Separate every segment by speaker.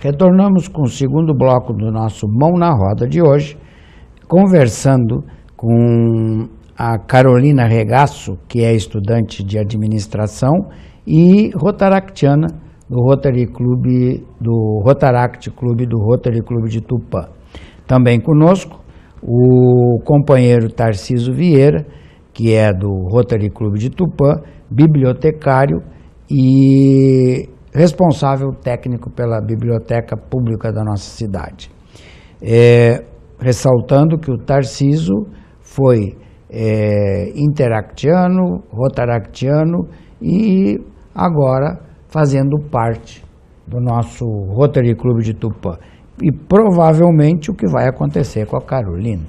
Speaker 1: Retornamos com o segundo bloco do nosso Mão na Roda de hoje, conversando com a Carolina Regaço, que é estudante de administração e rotaractiana do Rotaract Clube do Rotary Clube de Tupã. Também conosco o companheiro Tarciso Vieira, que é do Rotary Clube de Tupã, bibliotecário e responsável técnico pela biblioteca pública da nossa cidade. Ressaltando que o Tarciso foi interactiano, rotaractiano e agora fazendo parte do nosso Rotary Clube de Tupã. E provavelmente o que vai acontecer com a Carolina.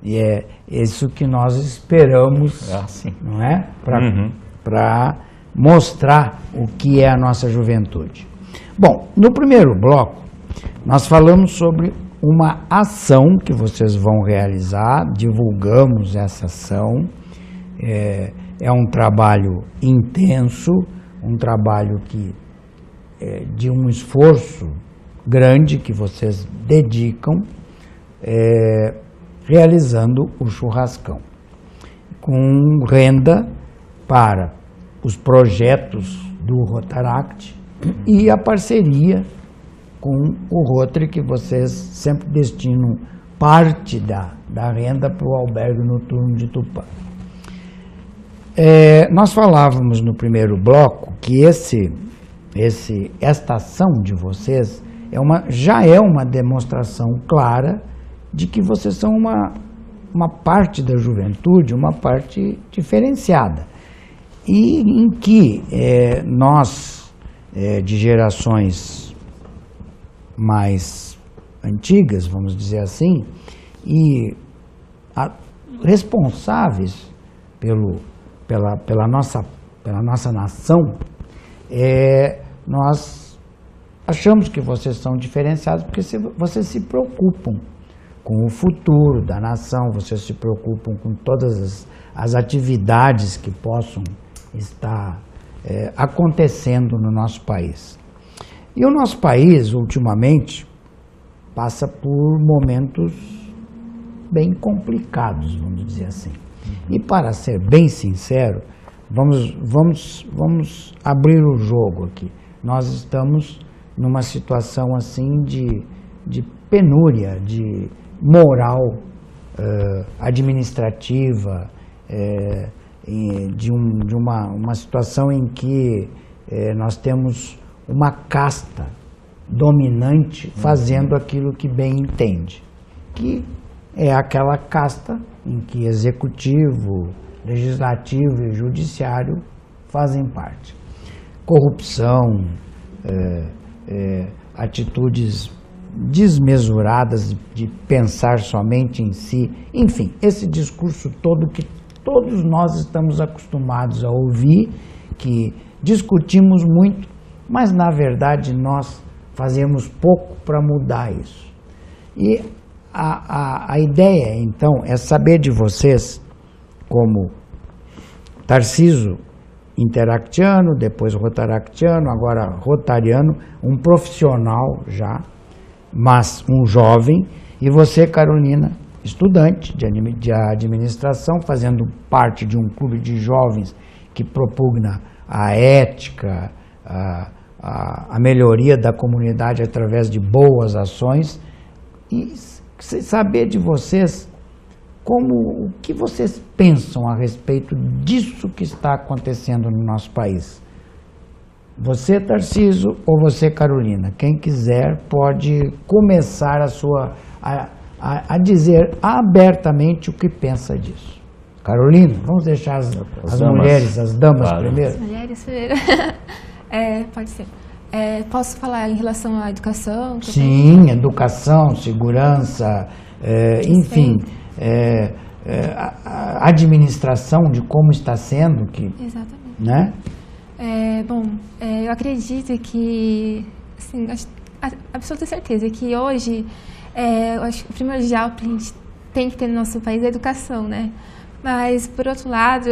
Speaker 1: E é isso que nós esperamos, não é? Para mostrar o que é a nossa juventude. Bom, no primeiro bloco, nós falamos sobre uma ação que vocês vão realizar, divulgamos essa ação. É um trabalho intenso, um trabalho de um esforço grande que vocês dedicam, realizando o churrascão, com renda para os projetos do Rotaract e a parceria com o Rotary, que vocês sempre destinam parte da renda para o albergue noturno de Tupã. Nós falávamos no primeiro bloco que esta ação de vocês já é uma demonstração clara de que vocês são uma parte da juventude, uma parte diferenciada. E em que nós, de gerações mais antigas, vamos dizer assim, e responsáveis pela nossa nação, nós achamos que vocês são diferenciados porque vocês se preocupam com o futuro da nação, vocês se preocupam com todas as atividades que possam estar acontecendo no nosso país. E o nosso país, ultimamente, passa por momentos bem complicados, vamos dizer assim. E para ser bem sincero, vamos abrir o jogo aqui. Nós estamos numa situação assim de penúria, de moral administrativa, de uma situação em que nós temos uma casta dominante fazendo aquilo que bem entende, que é aquela casta em que executivo, legislativo e judiciário fazem parte. Corrupção, atitudes desmesuradas de pensar somente em si, enfim, esse discurso todo que todos nós estamos acostumados a ouvir, que discutimos muito, mas na verdade nós fazemos pouco para mudar isso. E a ideia, então, é saber de vocês, como Tarciso interactiano, depois rotaractiano, agora rotariano, um profissional já, mas um jovem, e você, Carolina, estudante de administração, fazendo parte de um clube de jovens que propugna a ética, a melhoria da comunidade através de boas ações, e saber de vocês o que vocês pensam a respeito disso que está acontecendo no nosso país. Você, Tarciso, ou você, Carolina? Quem quiser pode começar a dizer abertamente o que pensa disso. Carolina, vamos deixar as mulheres, as damas primeiro?
Speaker 2: As mulheres primeiro. Pode ser. Posso falar em relação à educação?
Speaker 1: Sim, educação, segurança, enfim, a administração de como está sendo.
Speaker 2: Exatamente.
Speaker 1: Né?
Speaker 2: Eu acredito que, assim, absoluta certeza que hoje, eu acho que o primordial que a gente tem que ter no nosso país é a educação, né? Mas, por outro lado,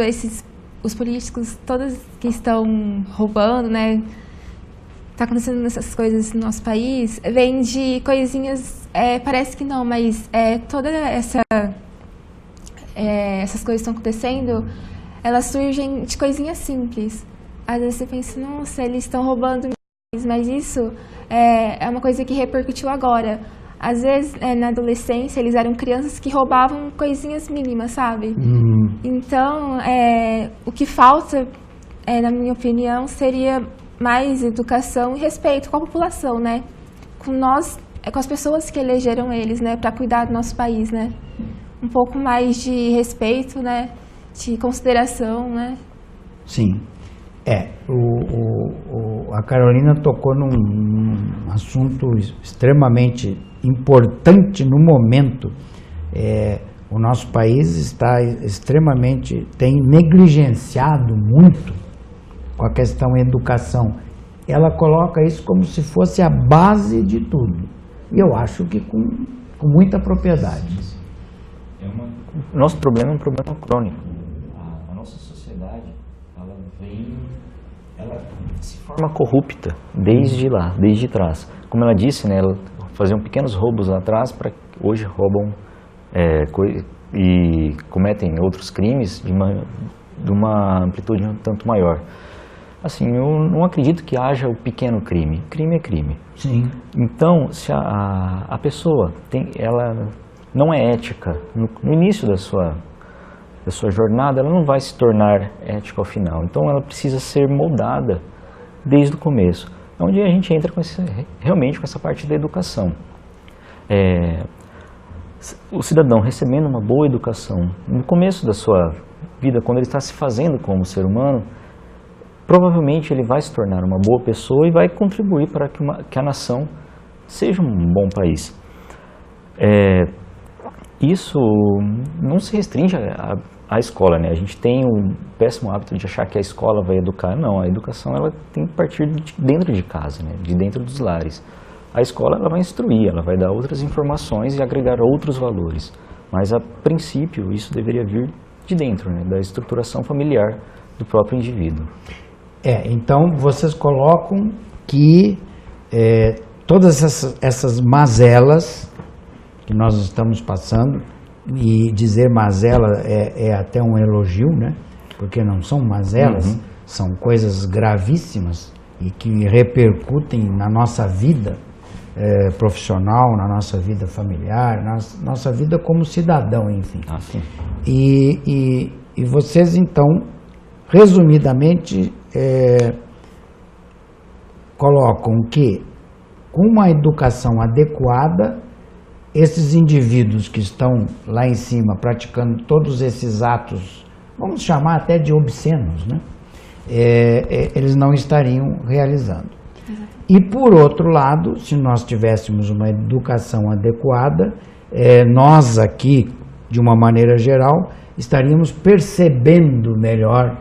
Speaker 2: os políticos, todos que estão roubando, né? está acontecendo essas coisas no nosso país vem de coisinhas, parece que não, mas toda essas coisas que estão acontecendo, elas surgem de coisinhas simples. Às vezes você pensa, nossa, eles estão roubando milhões, mas isso é uma coisa que repercutiu agora. Às vezes, na adolescência, eles eram crianças que roubavam coisinhas mínimas, sabe? Então, o que falta, na minha opinião, seria mais educação e respeito com a população, né? Com as pessoas que elegeram eles, né? Para cuidar do nosso país, né? Um pouco mais de respeito, né? De consideração, né?
Speaker 1: Sim. A Carolina tocou num assunto extremamente importante no momento. O nosso país está tem negligenciado muito com a questão da educação. Ela coloca isso como se fosse a base de tudo. E eu acho que com muita propriedade.
Speaker 3: Nosso problema é um problema crônico. A nossa sociedade, ela se forma corrupta desde trás. Como ela disse, né, ela faziam pequenos roubos lá atrás, para hoje roubam e cometem outros crimes de uma amplitude um tanto maior. Assim, eu não acredito que haja o pequeno crime. Crime é crime.
Speaker 1: Sim.
Speaker 3: Então, se a pessoa ela não é ética no início da sua jornada, ela não vai se tornar ética ao final. Então, ela precisa ser moldada desde o começo. Onde a gente entra realmente com essa parte da educação. O cidadão recebendo uma boa educação no começo da sua vida, quando ele está se fazendo como ser humano, provavelmente ele vai se tornar uma boa pessoa e vai contribuir para que a nação seja um bom país. Isso não se restringe à escola, né? A gente tem o péssimo hábito de achar que a escola vai educar. Não, a educação ela tem que partir de dentro de casa, né? De dentro dos lares. A escola ela vai instruir, ela vai dar outras informações e agregar outros valores. Mas, a princípio, isso deveria vir de dentro, né? Da estruturação familiar do próprio indivíduo.
Speaker 1: Então vocês colocam que todas essas mazelas que nós estamos passando, e dizer mazela é até um elogio, né? Porque não são mazelas, são coisas gravíssimas e que repercutem na nossa vida profissional, na nossa vida familiar, na nossa vida como cidadão, enfim.
Speaker 3: Sim.
Speaker 1: E vocês, então, resumidamente, colocam que com uma educação adequada, esses indivíduos que estão lá em cima praticando todos esses atos, vamos chamar até de obscenos, né? Eles não estariam realizando. E por outro lado, se nós tivéssemos uma educação adequada, nós aqui, de uma maneira geral, estaríamos percebendo melhor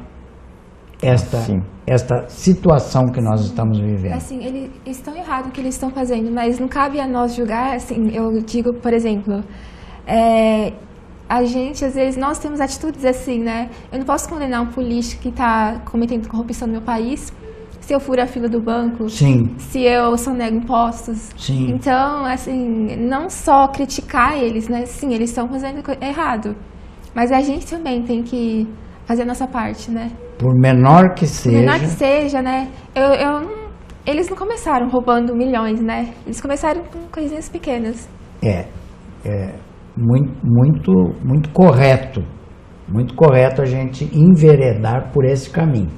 Speaker 1: esta situação que nós estamos vivendo.
Speaker 2: Assim, eles estão errados o que eles estão fazendo, mas não cabe a nós julgar. Assim, eu digo, por exemplo, a gente, às vezes, nós temos atitudes assim, né? Eu não posso condenar um político que está cometendo corrupção no meu país se eu furo a fila do banco,
Speaker 1: Sim.
Speaker 2: se eu sonego impostos.
Speaker 1: Sim.
Speaker 2: Então, assim, não só criticar eles, né? Sim, eles estão fazendo errado, mas a gente também tem que fazer a nossa parte, né?
Speaker 1: Por menor que seja.
Speaker 2: Por menor que seja, né? Eles não começaram roubando milhões, né? Eles começaram com coisinhas pequenas.
Speaker 1: Muito correto. Muito correto a gente enveredar por esse caminho.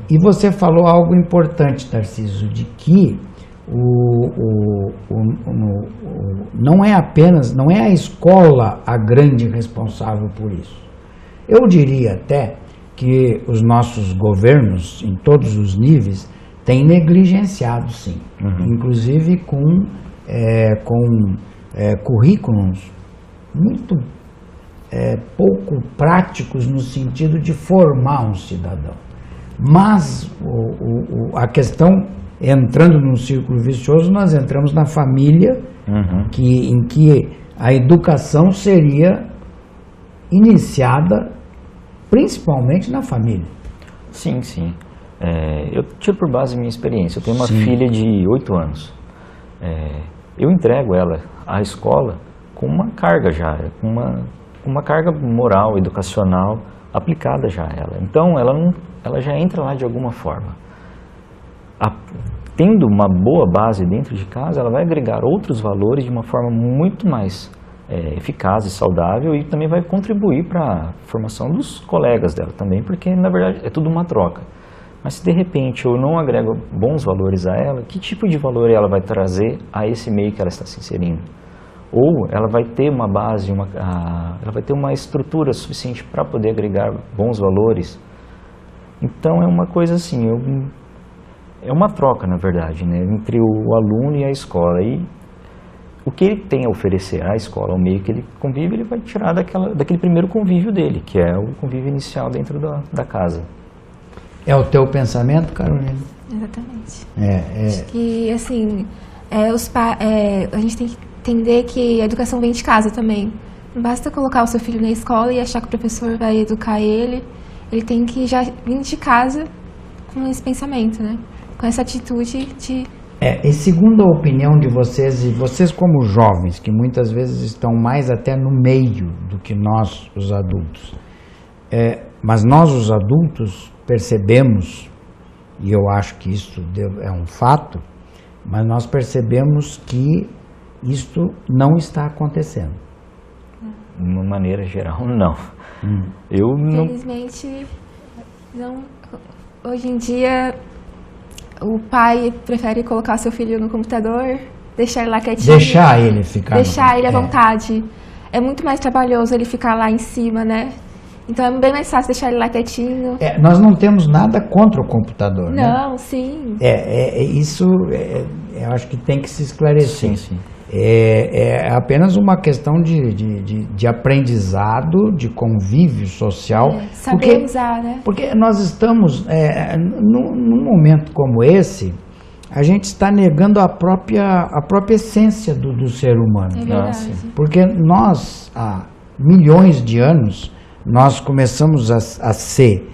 Speaker 1: E você falou algo importante, Tarcísio, de que não é a escola a grande responsável por isso. Eu diria até que os nossos governos, em todos os níveis, têm negligenciado, sim. Inclusive com currículos muito pouco práticos no sentido de formar um cidadão. Mas a questão, entrando num círculo vicioso, nós entramos na família, em que a educação seria iniciada principalmente na família.
Speaker 3: Sim, sim. Eu tiro por base a minha experiência. Eu tenho uma filha de 8 anos. Eu entrego ela à escola com uma carga já, com uma carga moral, educacional aplicada já a ela. Então, ela já entra lá de alguma forma. Tendo uma boa base dentro de casa, ela vai agregar outros valores de uma forma muito mais eficaz e saudável, e também vai contribuir para a formação dos colegas dela também, porque na verdade é tudo uma troca. Mas se de repente eu não agrego bons valores a ela, que tipo de valor ela vai trazer a esse meio que ela está se inserindo? Ou ela vai ter uma base, ela vai ter uma estrutura suficiente para poder agregar bons valores? Então é uma coisa assim, é uma troca, na verdade, né, entre o aluno e a escola. E o que ele tem a oferecer à escola, ao meio que ele convive, ele vai tirar daquele primeiro convívio dele, que é o convívio inicial dentro da casa.
Speaker 1: É o teu pensamento, Carolina?
Speaker 2: Exatamente.
Speaker 1: Acho
Speaker 2: que, assim, a gente tem que entender que a educação vem de casa também. Não basta colocar o seu filho na escola e achar que o professor vai educar ele. Ele tem que já vir de casa com esse pensamento, né? Com essa atitude de...
Speaker 1: E segundo a opinião de vocês, e vocês como jovens, que muitas vezes estão mais até no meio do que nós, os adultos, mas nós, os adultos, percebemos, e eu acho que isso é um fato, mas nós percebemos que isto não está acontecendo.
Speaker 3: De uma maneira geral, não. Eu não...
Speaker 2: Infelizmente, não. Hoje em dia, o pai prefere colocar seu filho no computador, deixar ele lá quietinho.
Speaker 1: Deixar ele ficar.
Speaker 2: Deixar ele à vontade. É muito mais trabalhoso ele ficar lá em cima, né? Então é bem mais fácil deixar ele lá quietinho.
Speaker 1: Nós não temos nada contra o computador, né?
Speaker 2: Não, sim.
Speaker 1: Isso eu acho que tem que se esclarecer.
Speaker 3: Sim.
Speaker 1: É apenas uma questão de aprendizado, de convívio social.
Speaker 2: Saber usar, né?
Speaker 1: Porque nós estamos, num momento como esse, a gente está negando a própria essência do ser humano.
Speaker 2: É verdade.
Speaker 1: Porque nós, há milhões de anos, nós começamos a ser,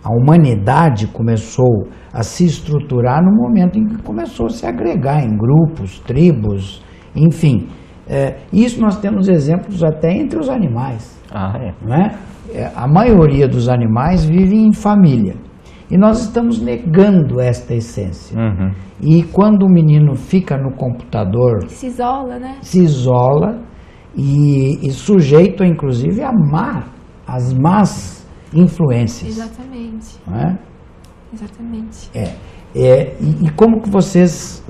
Speaker 1: a humanidade começou a se estruturar no momento em que começou a se agregar em grupos, tribos, enfim. Isso nós temos exemplos até entre os animais. Não é? A maioria dos animais vive em família. E nós estamos negando esta essência. E quando o menino fica no computador...
Speaker 2: Se isola, né?
Speaker 1: Se isola e sujeito, inclusive, as más influências.
Speaker 2: Exatamente.
Speaker 1: Não é?
Speaker 2: Exatamente.
Speaker 1: E como que vocês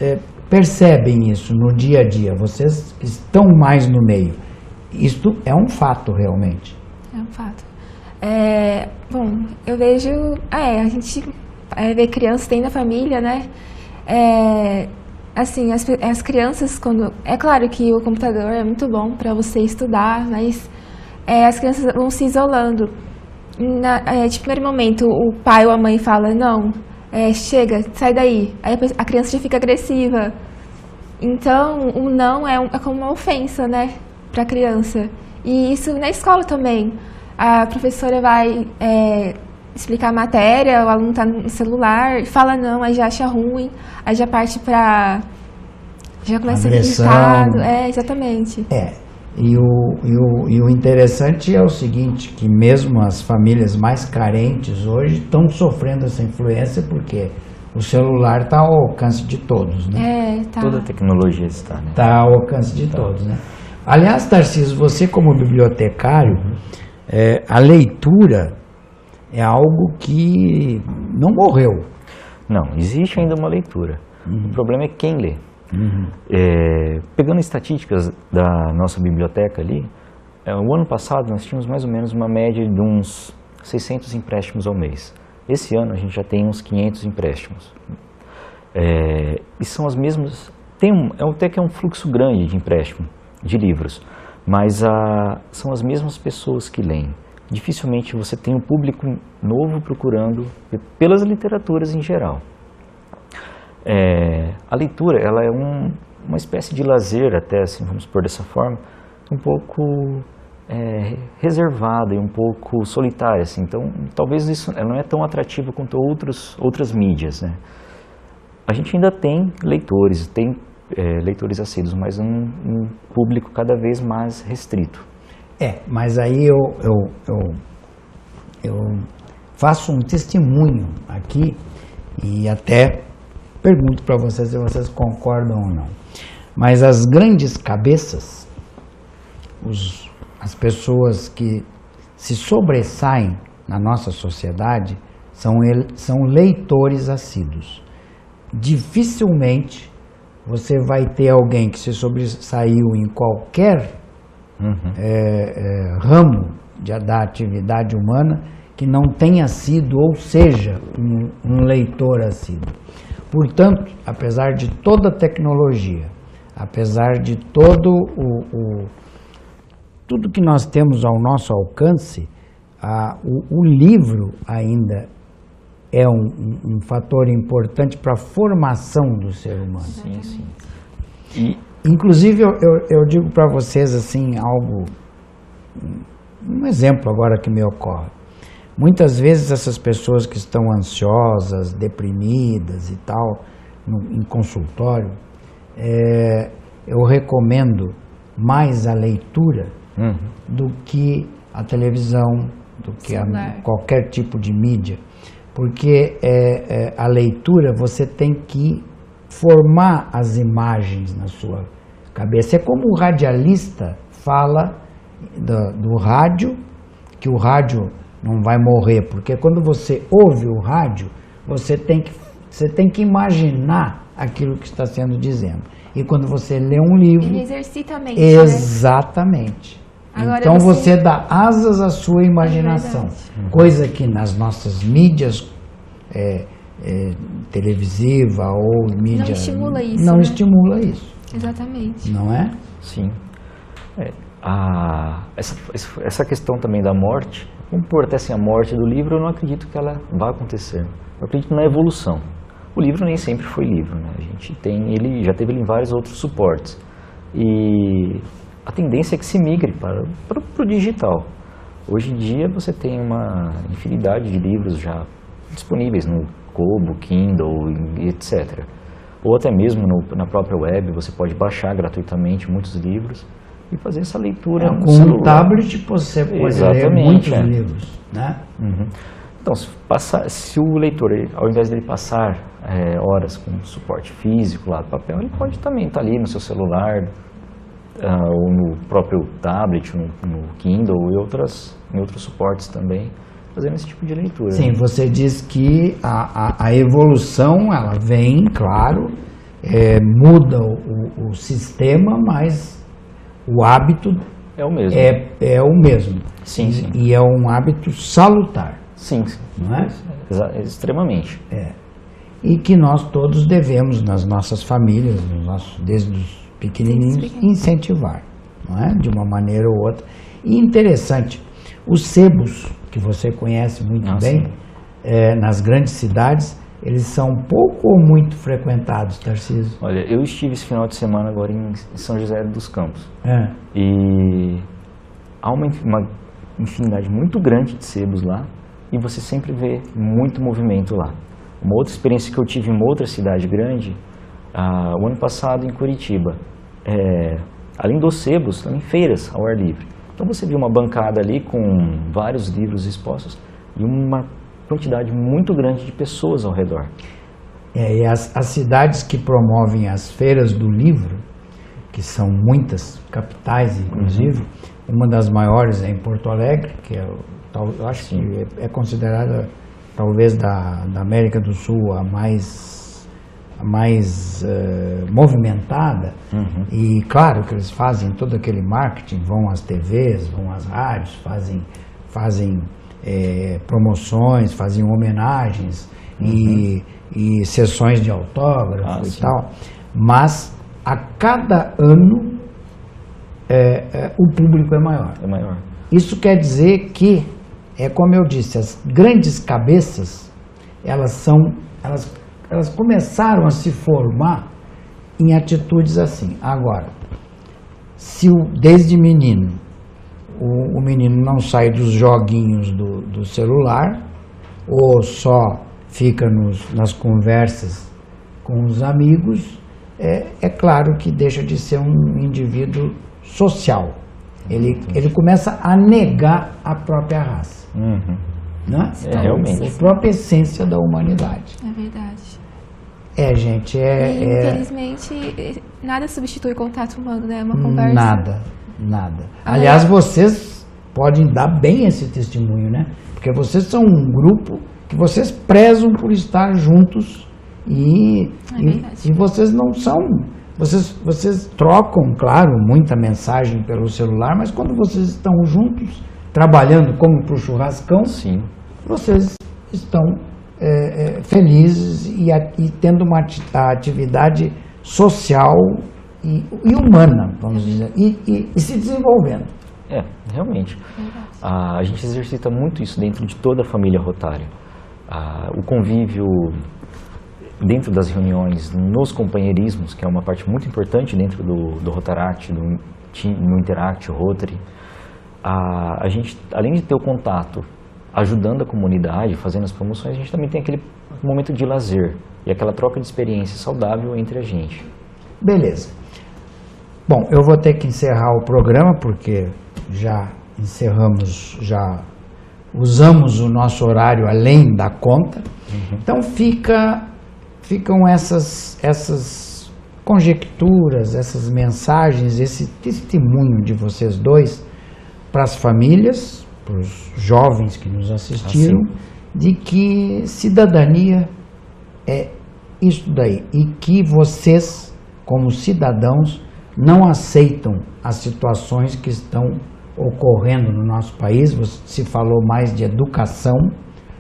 Speaker 1: percebem isso no dia a dia? Vocês que estão mais no meio. Isto é um fato, realmente.
Speaker 2: É um fato. Bom, eu vejo... a gente vê crianças, tem na família, né? Assim, as crianças, quando... É claro que o computador é muito bom para você estudar, mas as crianças vão se isolando. De primeiro momento, o pai ou a mãe fala, não, chega, sai daí. Aí a criança já fica agressiva. Então, o não é como uma ofensa, né, para a criança. E isso na escola também. A professora vai explicar a matéria, o aluno está no celular, fala não, aí já acha ruim, aí já parte para... Já começa a ser irritado. Exatamente.
Speaker 1: E o interessante é o seguinte, que mesmo as famílias mais carentes hoje estão sofrendo essa influência porque o celular está ao alcance de todos, né?
Speaker 2: Tá.
Speaker 3: Toda a tecnologia está, né?
Speaker 1: Está ao alcance de todos, né? Aliás, Tarcísio, você como bibliotecário, a leitura é algo que não morreu.
Speaker 3: Não, existe ainda uma leitura. O problema é quem lê. Pegando estatísticas da nossa biblioteca ali, o ano passado nós tínhamos mais ou menos uma média de uns 600 empréstimos ao mês. Esse ano a gente já tem uns 500 empréstimos. E são as mesmas... até que é um fluxo grande de empréstimo de livros, mas são as mesmas pessoas que leem. Dificilmente você tem um público novo procurando pelas literaturas em geral. A leitura, ela é uma espécie de lazer, até assim, vamos pôr dessa forma, um pouco reservada e um pouco solitária, assim. Então, talvez isso ela não é tão atrativa quanto outras mídias, né? A gente ainda tem leitores, leitores assíduos, mas um público cada vez mais restrito.
Speaker 1: Mas aí eu faço um testemunho aqui e até pergunto para vocês se vocês concordam ou não. Mas as grandes cabeças, as pessoas que se sobressaem na nossa sociedade, são leitores assíduos. Dificilmente você vai ter alguém que se sobressaiu em qualquer ramo da atividade humana que não tenha sido ou seja um leitor assíduo. Portanto, apesar de toda a tecnologia, apesar de tudo que nós temos ao nosso alcance, o livro ainda é um fator importante para a formação do ser humano.
Speaker 3: Sim, sim.
Speaker 1: Inclusive, eu digo para vocês assim, um exemplo agora que me ocorre. Muitas vezes essas pessoas que estão ansiosas, deprimidas e tal, em consultório, eu recomendo mais a leitura do que a televisão, do que qualquer tipo de mídia. Porque a leitura você tem que formar as imagens na sua cabeça. É como o radialista fala do rádio, que o rádio não vai morrer, porque quando você ouve o rádio, você tem que imaginar aquilo que está sendo dizendo. E quando você lê um livro...
Speaker 2: Ele exercita a mente,
Speaker 1: exatamente.
Speaker 2: Né? Agora
Speaker 1: então você dá asas à sua imaginação. Coisa que nas nossas mídias televisiva ou mídia...
Speaker 2: Não estimula isso,
Speaker 1: Não
Speaker 2: né?
Speaker 1: estimula isso.
Speaker 2: Exatamente.
Speaker 1: Não é?
Speaker 3: Sim. Essa questão também da morte, vamos pôr até assim, a morte do livro, eu não acredito que ela vá acontecer. Eu acredito na evolução. O livro nem sempre foi livro, né? A gente já teve ele em vários outros suportes. E a tendência é que se migre para o digital. Hoje em dia você tem uma infinidade de livros já disponíveis no Kobo, Kindle, etc. Ou até mesmo na própria web, você pode baixar gratuitamente muitos livros e fazer essa leitura no
Speaker 1: com
Speaker 3: celular.
Speaker 1: Um tablet você pode ler muitos livros, né?
Speaker 3: Então, se o leitor, ao invés dele passar horas com suporte físico lá do papel, ele pode também estar ali no seu celular, ou no próprio tablet, no Kindle e em outros suportes também, fazendo esse tipo de leitura.
Speaker 1: Sim, você diz que a evolução, ela vem, claro, muda o sistema, mas o hábito
Speaker 3: é o mesmo.
Speaker 1: É o mesmo.
Speaker 3: Sim, sim.
Speaker 1: E é um hábito salutar.
Speaker 3: Sim,
Speaker 1: não é?
Speaker 3: Extremamente.
Speaker 1: E que nós todos devemos, nas nossas famílias, desde os pequenininhos, incentivar, não é? De uma maneira ou outra. E interessante, os sebos, que você conhece muito bem, nas grandes cidades, eles são pouco ou muito frequentados, Tarcísio?
Speaker 3: Olha, eu estive esse final de semana agora em São José dos Campos. E há uma infinidade muito grande de sebos lá e você sempre vê muito movimento lá. Uma outra experiência que eu tive em uma outra cidade grande, o ano passado em Curitiba, além dos sebos, também feiras ao ar livre. Então você viu uma bancada ali com vários livros expostos e uma quantidade muito grande de pessoas ao redor.
Speaker 1: E as cidades que promovem as feiras do livro, que são muitas, capitais inclusive, uma das maiores é em Porto Alegre, que eu acho que é considerada talvez da América do Sul a mais movimentada. E claro que eles fazem todo aquele marketing, vão às TVs, vão às rádios, fazem promoções, fazem homenagens e sessões de autógrafo e tal, mas a cada ano o público é maior. Isso quer dizer que, como eu disse, as grandes cabeças, elas começaram a se formar em atitudes assim. Agora, se desde menino o menino não sai dos joguinhos do celular, ou só fica nas conversas com os amigos, é claro que deixa de ser um indivíduo social. Ele começa a negar a própria raça.
Speaker 3: Uhum.
Speaker 1: Né?
Speaker 3: Realmente.
Speaker 1: A própria essência da humanidade.
Speaker 2: É verdade.
Speaker 1: Gente,
Speaker 2: Infelizmente, nada substitui o contato humano, né? Uma conversa.
Speaker 1: Nada. Aliás, vocês podem dar bem esse testemunho, né? Porque vocês são um grupo que vocês prezam por estar juntos e vocês não são... Vocês trocam, claro, muita mensagem pelo celular, mas quando vocês estão juntos, trabalhando como para o churrascão,
Speaker 3: sim,
Speaker 1: vocês estão felizes e tendo uma atividade social e humana, vamos dizer, e se desenvolvendo.
Speaker 3: Realmente. A gente exercita muito isso dentro de toda a família Rotária. O convívio dentro das reuniões, nos companheirismos, que é uma parte muito importante dentro do Rotaract, no Interact, Rotary. A gente, além de ter o contato, ajudando a comunidade, fazendo as promoções, a gente também tem aquele momento de lazer e aquela troca de experiência saudável entre a gente.
Speaker 1: Beleza. Bom, eu vou ter que encerrar o programa, porque já encerramos, já usamos o nosso horário além da conta. Uhum. Então ficam essas conjecturas, essas mensagens, esse testemunho de vocês dois para as famílias, para os jovens que nos assistiram, de que cidadania é isso daí, e que vocês, como cidadãos, não aceitam as situações que estão ocorrendo no nosso país. Se falou mais de educação,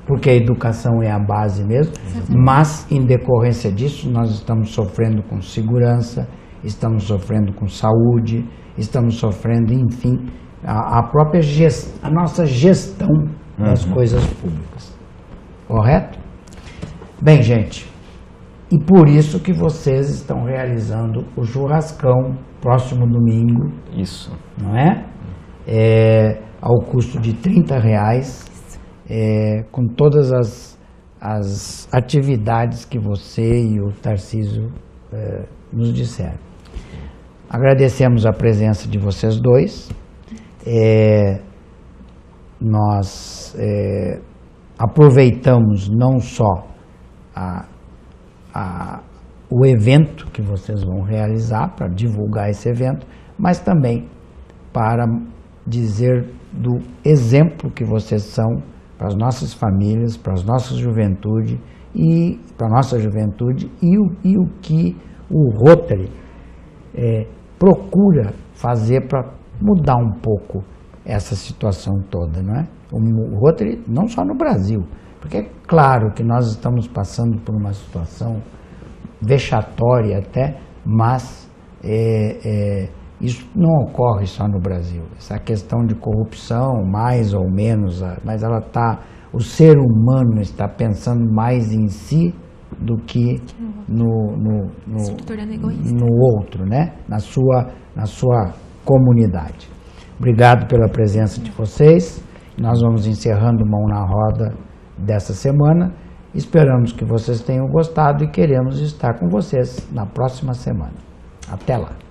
Speaker 1: porque a educação é a base mesmo, mas em decorrência disso nós estamos sofrendo com segurança, estamos sofrendo com saúde, estamos sofrendo, enfim, a nossa gestão das coisas públicas. Correto? Bem, gente, e por isso que vocês estão realizando o churrascão próximo domingo.
Speaker 3: Isso.
Speaker 1: Não é? Ao custo de R$30, com todas as atividades que você e o Tarcísio nos disseram. Agradecemos a presença de vocês dois. Nós aproveitamos não só o evento que vocês vão realizar, para divulgar esse evento, mas também para dizer do exemplo que vocês são para as nossas famílias, para as nossas juventude e para a nossa juventude e o que o Rotary procura fazer para mudar um pouco essa situação toda, não é? O Rotary não só no Brasil, porque é claro que nós estamos passando por uma situação vexatória até, mas isso não ocorre só no Brasil. Essa questão de corrupção, mais ou menos, mas o ser humano está pensando mais em si do que no outro, né? Na sua comunidade. Obrigado pela presença de vocês. Nós vamos encerrando Mão na Roda dessa semana. Esperamos que vocês tenham gostado e queremos estar com vocês na próxima semana. Até lá!